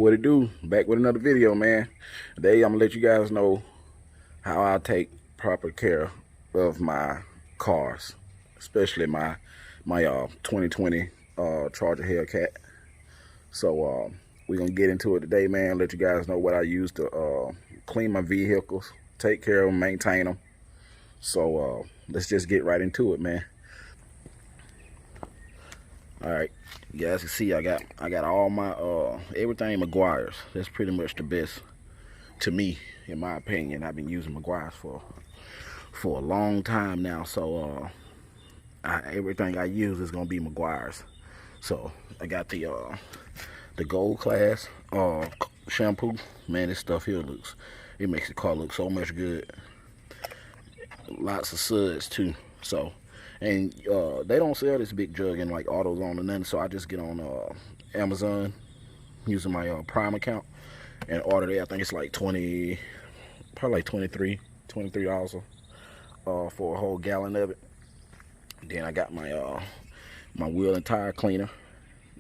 What it do? Back with another video, man. Today I'm gonna let you guys know how I take proper care of my cars, especially my 2020 Charger Hellcat. So we're gonna get into it today, man. Let you guys know what I use to clean my vehicles, take care of them, maintain them. So let's just get right into it, man. All right, you guys can see I got all my everything Meguiar's. That's pretty much the best to me, in my opinion. I've been using Meguiar's for a long time now, so everything I use is gonna be Meguiar's. So I got the gold class shampoo. Man, this stuff here it makes the car look so much good. Lots of suds too. So, and they don't sell this big jug in like AutoZone or nothing, so I just get on Amazon using my Prime account and order there. I think it's like probably like $23 for a whole gallon of it. Then I got my my wheel and tire cleaner.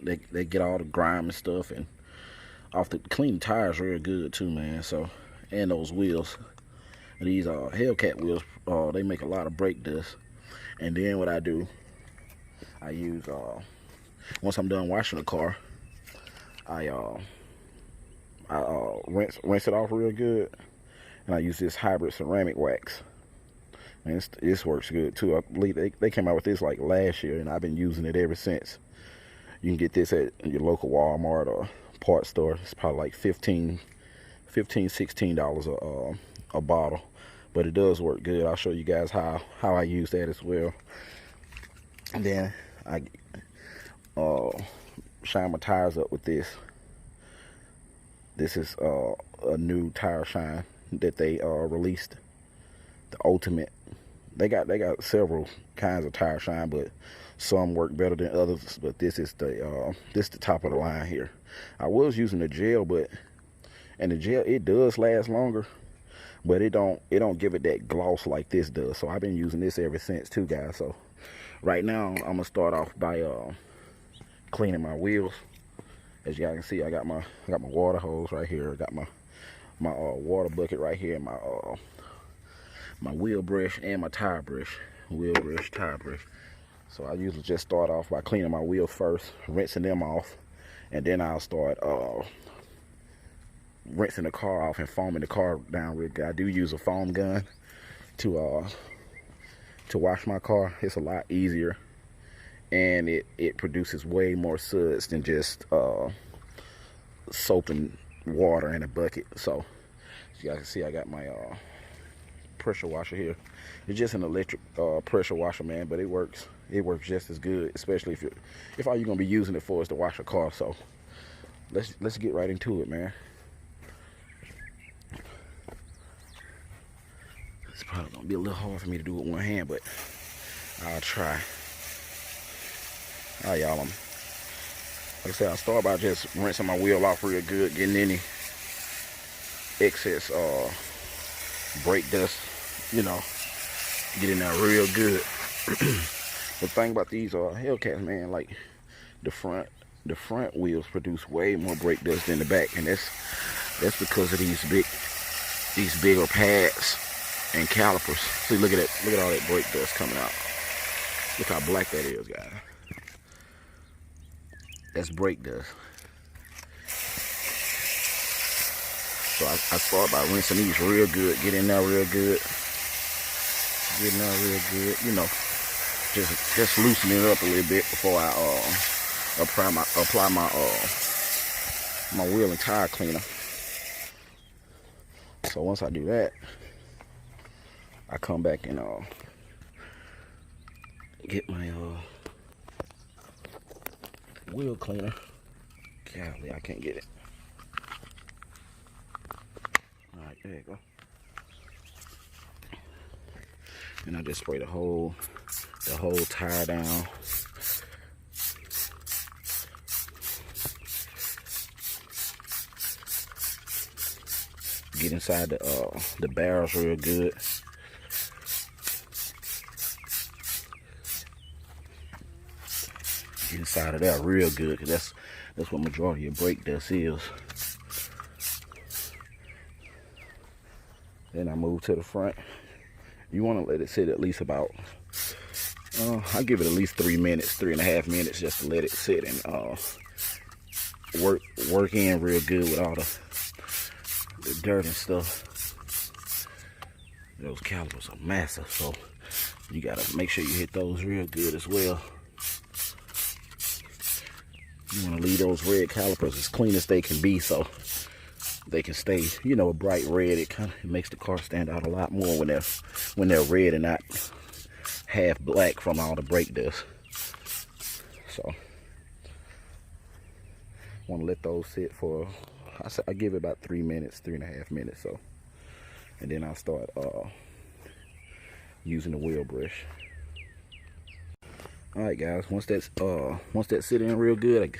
They get all the grime and stuff and off the clean tires real good too, man. So, and those wheels, these Hellcat wheels, they make a lot of brake dust. And then what I do, I use once I'm done washing the car, I rinse it off real good, and I use this hybrid ceramic wax. And this works good too. I believe they came out with this like last year, and I've been using it ever since. You can get this at your local Walmart or parts store. It's probably like $16 a bottle, but it does work good. I'll show you guys how I use that as well. And then I shine my tires up with this. This is a new tire shine that they released, the Ultimate. They got several kinds of tire shine, but some work better than others. But this is the top of the line here. I was using the gel, and the gel, it does last longer, but it don't give it that gloss like this does. So I've been using this ever since too, guys. So right now I'm gonna start off by cleaning my wheels. As y'all can see, I got my water hose right here. I got my water bucket right here, and my wheel brush and my tire brush. Wheel brush, tire brush. So I usually just start off by cleaning my wheels first, rinsing them off, and then I'll start rinsing the car off and foaming the car down real good. I do use a foam gun to wash my car. It's a lot easier, and it produces way more suds than just soap and water in a bucket. So as you guys can see, I got my pressure washer here. It's just an electric pressure washer, man, but it works just as good, especially if all you're gonna be using it for is to wash a car. So let's get right into it, man. It's probably gonna be a little hard for me to do with one hand, but I'll try. All right, y'all, like I said, I'll start by just rinsing my wheel off real good, getting any excess brake dust, get in there real good. The thing about these Hellcats, man, like the front wheels produce way more brake dust than the back, and that's because of these bigger pads and calipers. See, look at all that brake dust coming out. Look how black that is, guys. That's brake dust. So I start by rinsing these real good, get in there real good, just loosen it up a little bit before I apply my wheel and tire cleaner. So once I do that, I come back and get my wheel cleaner. Golly, I can't get it. All right, there you go. And I just spray the whole tire down. Get inside the barrels real good. Get inside of that real good, because that's what majority of brake dust is. Then I move to the front. You want to let it sit at least about, I give it at least 3 minutes, 3.5 minutes, just to let it sit and work in real good with all the dirt and stuff. Those calipers are massive, so you gotta make sure you hit those real good as well. You want to leave those red calipers as clean as they can be, so they can stay, you know, a bright red. It makes the car stand out a lot more when they're red and not half black from all the brake dust. So want to let those sit for, I give it about 3 minutes, 3.5 minutes. So, and then I'll start using the wheel brush. All right, guys. Once that's sit in real good, I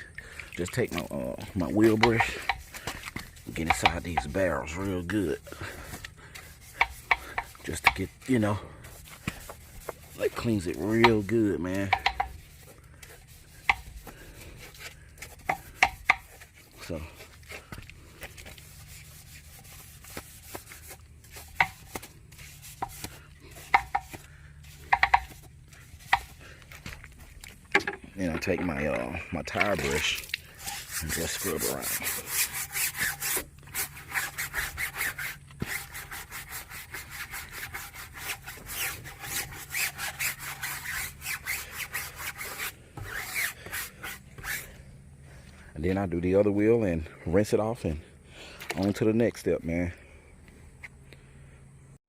just take my wheel brush, get inside these barrels real good, just to get, you know, like cleans it real good, man. So then I take my my tire brush and just scrub around. And then I do the other wheel and rinse it off and on to the next step, man.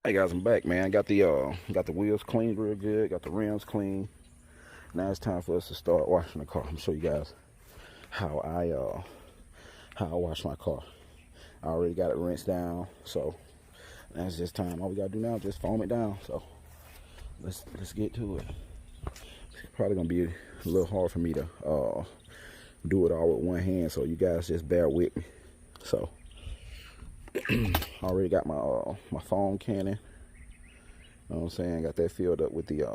Hey guys, I'm back, man. Got the wheels cleaned real good, got the rims clean. Now it's time for us to start washing the car. I'm gonna show you guys how I wash my car. I already got it rinsed down, so now it's just time. All we gotta do now is just foam it down. So let's get to it. It's probably gonna be a little hard for me to do it all with one hand, so you guys just bear with me. So I already got my foam cannon. You know what I'm saying? Got that filled up with the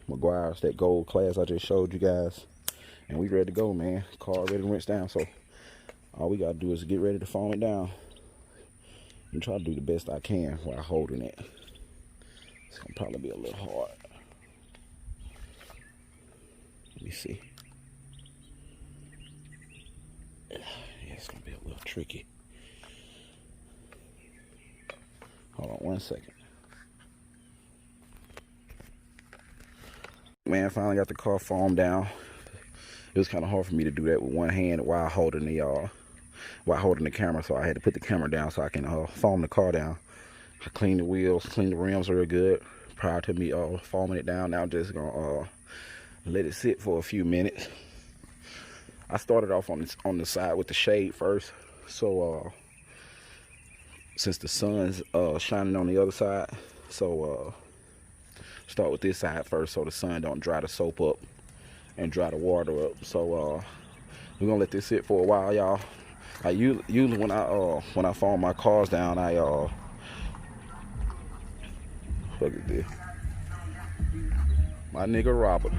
McGuire's, that gold class I just showed you guys, and we ready to go, man. Car already rinsed down, so all we gotta do is get ready to foam it down and try to do the best I can while holding it. It's gonna probably be a little hard. Let me see. Yeah, it's gonna be a little tricky. Hold on 1 second. Man, finally got the car foamed down. It was kind of hard for me to do that with one hand while holding the camera, so I had to put the camera down so I can foam the car down. I cleaned the wheels, cleaned the rims real good prior to me foaming it down. Now I'm just gonna let it sit for a few minutes. I started off on the side with the shade first, so since the sun's shining on the other side, so start with this side first so the sun don't dry the soap up and dry the water up. So we're gonna let this sit for a while, y'all. I usually when I foam my cars down, I look at this, my nigga Robert.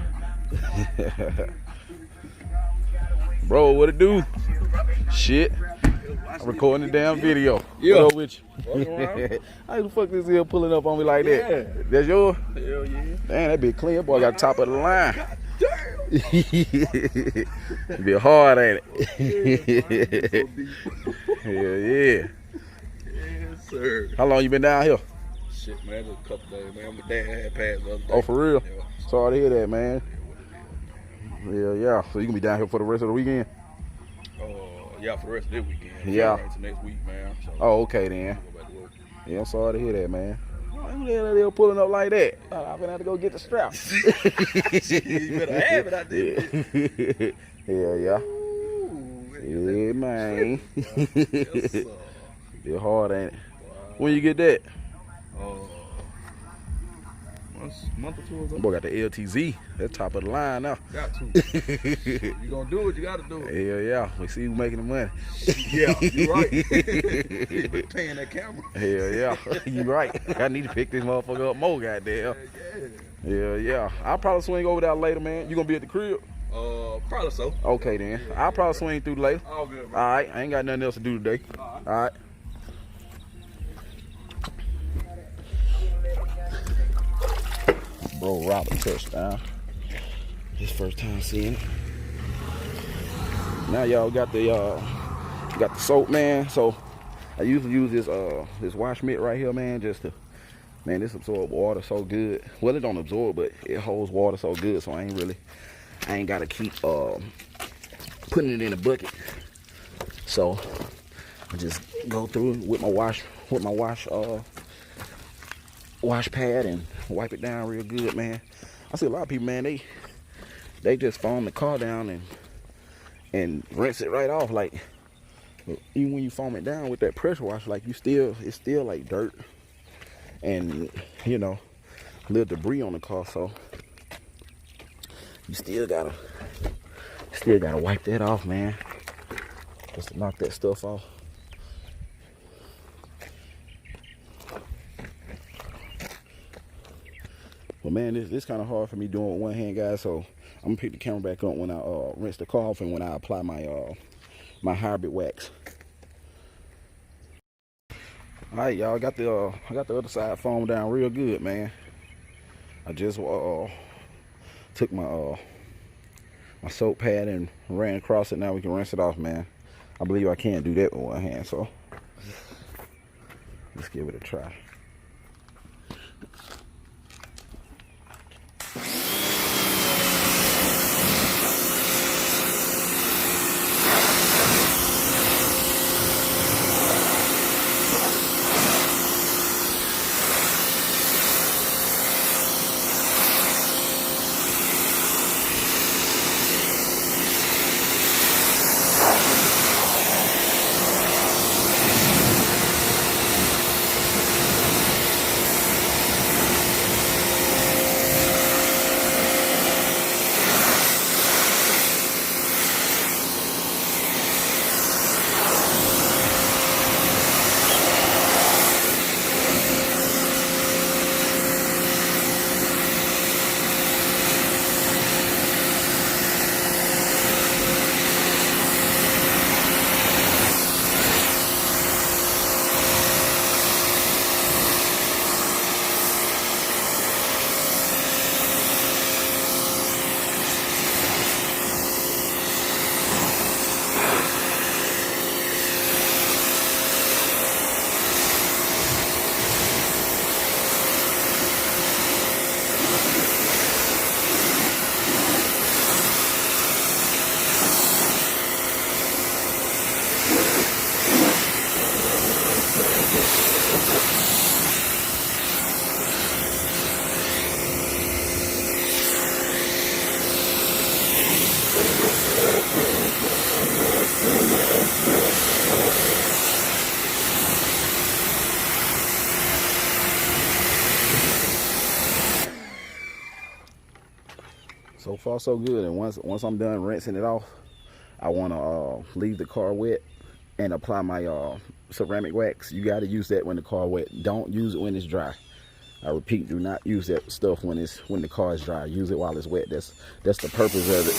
Bro, what it do? Shit, I'm recording the damn video. Yeah. What up with you? How the fuck this here pulling up on me like that? Yeah. That's yours? Hell yeah. Damn, that big clean. Boy got top of the line. God damn. Be hard, ain't it? Hell yeah. Yes, sir. How long you been down here? Shit, man, just a couple days, man. My dad had passed the other day. Oh, for real? Yeah. Sorry to hear that, man. Yeah. So you gonna be down here for the rest of the weekend? Yeah, for the rest of this weekend. Yeah. Right to next week, man. So Oh, okay then. go back to work. Yeah, I'm sorry to hear that, man. Who the hell are pulling up like that? I'm gonna have to go get the strap. You better have it out there. Yeah. Ooh, Yeah, man. yes, sir. Be hard, ain't it? Wow. When you get that? Month or two ago. Boy got the LTZ. That's top of the line now. Got to. You gonna do it, you gotta do it. Yeah. We see who making the money. Yeah, you're right. You been paying that camera. Hell yeah. You right. I need to pick this motherfucker up more, goddamn. Yeah. I'll probably swing over there later, man. You gonna be at the crib? Probably so. Okay then. I'll probably swing through later. All good, bro. Alright, I ain't got nothing else to do today. Alright. bro Robert touchdown. His first time seeing it. Now y'all got the soap, man. So I usually use this wash mitt right here, man, just to, man, this absorbs water so good. Well, it don't absorb, but it holds water so good, so I ain't gotta keep putting it in a bucket. So I just go through it with my wash pad and wipe it down real good, man. I see a lot of people, man, they just foam the car down and rinse it right off. Like, even when you foam it down with that pressure wash, like, it's still like dirt and, you know, little debris on the car. So you still gotta wipe that off, man, just to knock that stuff off. But man, this kind of hard for me doing with one hand, guys. So I'm gonna pick the camera back up when I rinse the car off and when I apply my my hybrid wax. All right, y'all, I got the other side foamed down real good, man. I just took my my soap pad and ran across it. Now we can rinse it off, man. I believe I can do that with one hand, so let's give it a try. So far so good. And once I'm done rinsing it off, I want to leave the car wet and apply my ceramic wax. You got to use that when the car wet. Don't use it when it's dry. I repeat, do not use that stuff when the car is dry. Use it while it's wet. That's the purpose of it.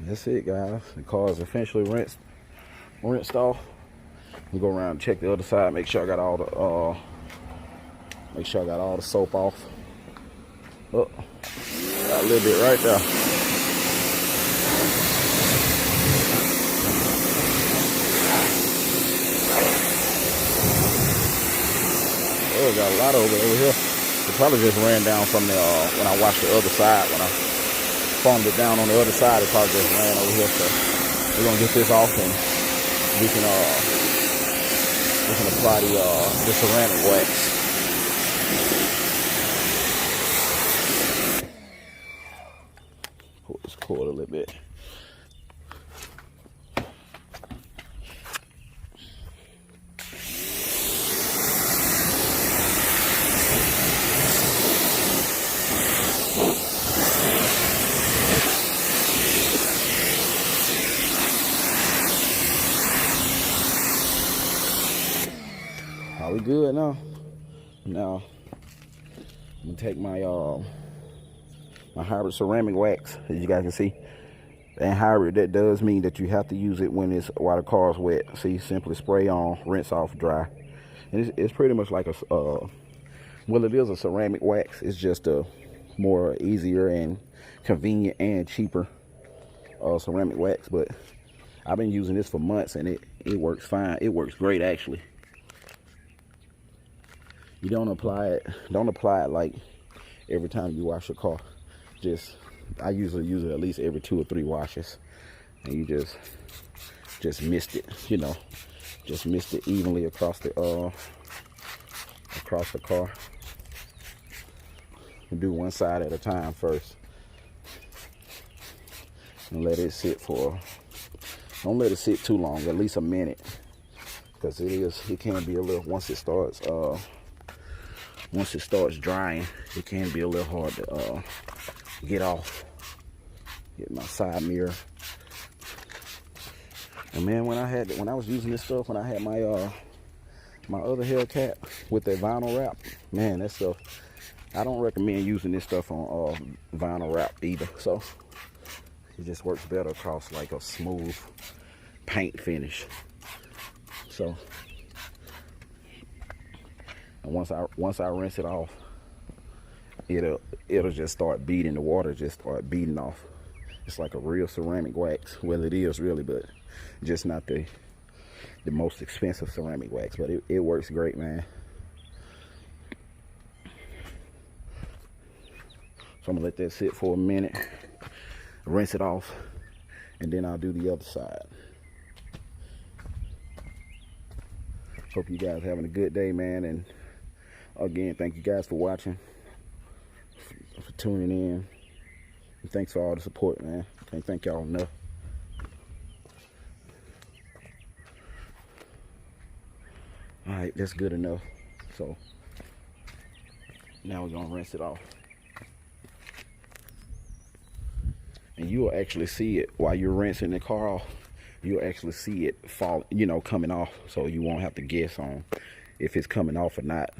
That's it, guys. The car is officially rinsed off. We go around and check the other side. Make sure I got all the soap off. Oh, got a little bit right there. Oh, got a lot over here. It probably just ran down from the when I washed the other side. When I foamed it down on the other side, it probably just ran over here. So we're gonna get this off and we We're gonna apply the ceramic wax. Pull this cord a little bit. Are we good now? Now I'm gonna take my my hybrid ceramic wax, as you guys can see. And hybrid, that does mean that you have to use it while the car's wet. See, simply spray on, rinse off, dry. And it's pretty much like well, it is a ceramic wax. It's just a more easier and convenient and cheaper ceramic wax. But I've been using this for months, and it works fine. It works great, actually. You don't apply it like every time you wash your car. I usually use it at least every 2 or 3 washes, and you just mist it, you know, just mist it evenly across the car. And do one side at a time first, and let it sit don't let it sit too long, at least a minute, because it can be a little, once it starts drying, it can be a little hard to get off. Get my side mirror. And man, when I was using this stuff, when I had my my other Hellcat with that vinyl wrap, man, that stuff, I don't recommend using this stuff on vinyl wrap either. So it just works better across like a smooth paint finish. So, and once I rinse it off, it'll just start beating, the water just start beating off. It's like a real ceramic wax. Well, it is really, but just not the most expensive ceramic wax. But it works great, man. So I'm gonna let that sit for a minute, rinse it off, and then I'll do the other side. Hope you guys are having a good day, man. And again, thank you guys for watching, for tuning in. And thanks for all the support, man. Can't thank y'all enough. All right, that's good enough. So now we're gonna rinse it off. And you'll actually see it while you're rinsing the car off. You'll actually see it fall, you know, coming off. So you won't have to guess on if it's coming off or not.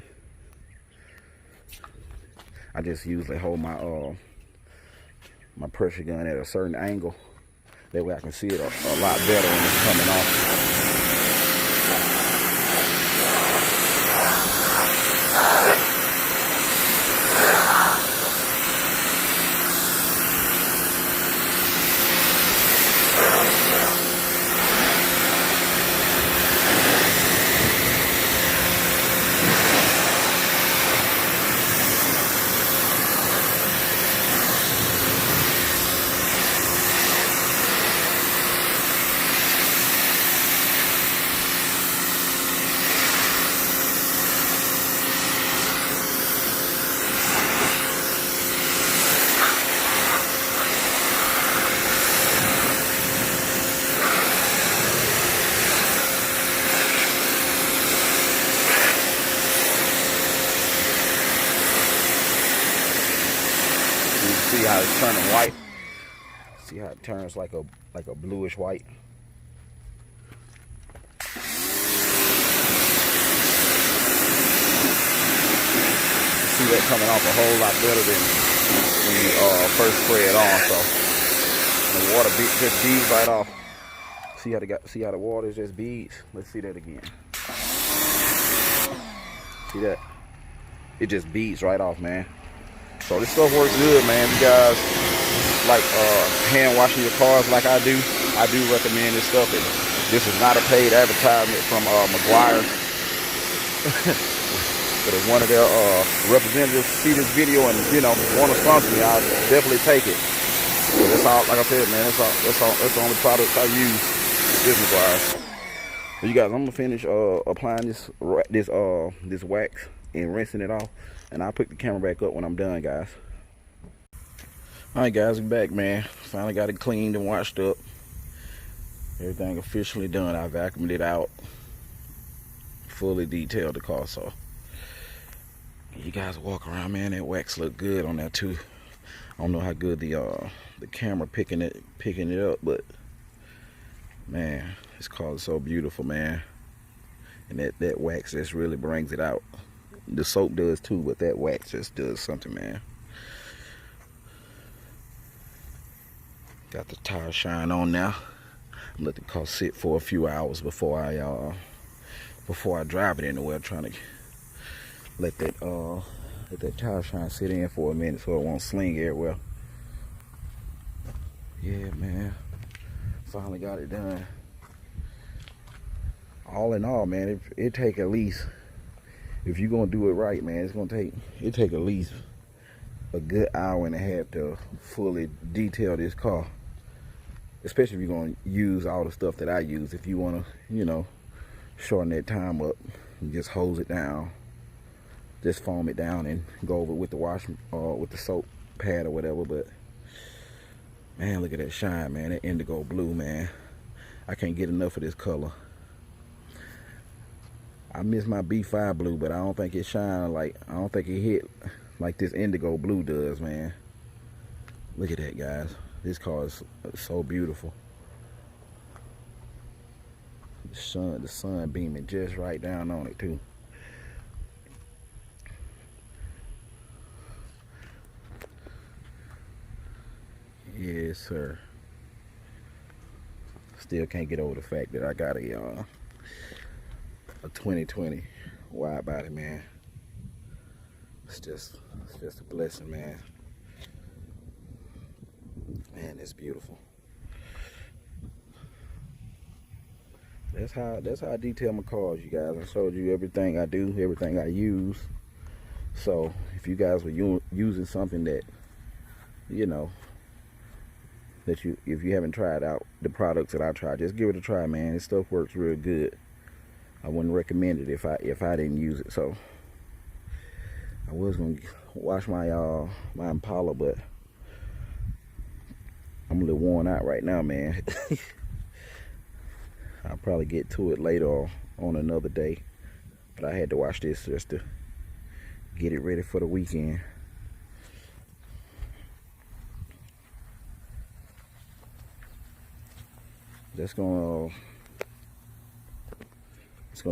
I just usually hold my my pressure gun at a certain angle. That way I can see it a lot better when it's coming off. See how it's turning white. See how it turns like a bluish white. See that coming off a whole lot better than when you first spray it on. So the water just beads right off. See how the water just beads. Let's see that again. See that? It just beads right off, man. So this stuff works good, man. You guys like hand washing your cars like I do recommend this stuff. This is not a paid advertisement from McGuire's. But if one of their representatives see this video and, you know, want to sponsor me, I'll definitely take it. So that's all, like I said, man, that's the only product I use is McGuire's. You guys, I'm gonna finish applying this wax and rinsing it off, and I'll pick the camera back up when I'm done, guys. All right, guys, I'm back, man. Finally got it cleaned and washed up. Everything officially done. I vacuumed it out, fully detailed the car. So you guys walk around, man. That wax look good on there too. I don't know how good the camera picking it up, but man, this car is so beautiful, man. And that wax just really brings it out. The soap does too, but that wax just does something, man. Got the tire shine on now. I'm letting the car sit for a few hours before I drive it anywhere. Trying to let that tire shine sit in for a minute so it won't sling everywhere. Yeah, man. Finally got it done. All in all, man, it take at least, if you're gonna do it right, man, it take at least a good hour and a half to fully detail this car. Especially if you're gonna use all the stuff that I use. If you wanna, you know, shorten that time up, and just hose it down, just foam it down and go over with the with the soap pad or whatever. But man, look at that shine, man. That indigo blue, man. I can't get enough of this color. I miss my B5 blue, but I don't think it shine like, I don't think it hit like this indigo blue does, man. Look at that, guys. This car is so beautiful. The sun beaming just right down on it too. Yes, sir. Still can't get over the fact that I got a 2020 wide body, man. It's just a blessing, man. Man, it's beautiful. That's how I detail my cars, you guys. I showed you everything I do, everything I use. So if you guys were using something that, you know, if you haven't tried out the products that I try, just give it a try, man. This stuff works real good. I wouldn't recommend it if I didn't use it. So I was gonna wash my Impala, but I'm a little worn out right now, man. I'll probably get to it later on another day, but I had to wash this just to get it ready for the weekend. That's gonna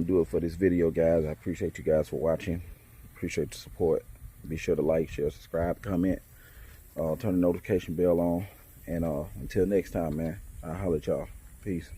do it for this video, guys. I appreciate you guys for watching. Appreciate the support. Be sure to like, share, subscribe, comment, turn the notification bell on, and until next time, man, I'll holler at y'all. Peace.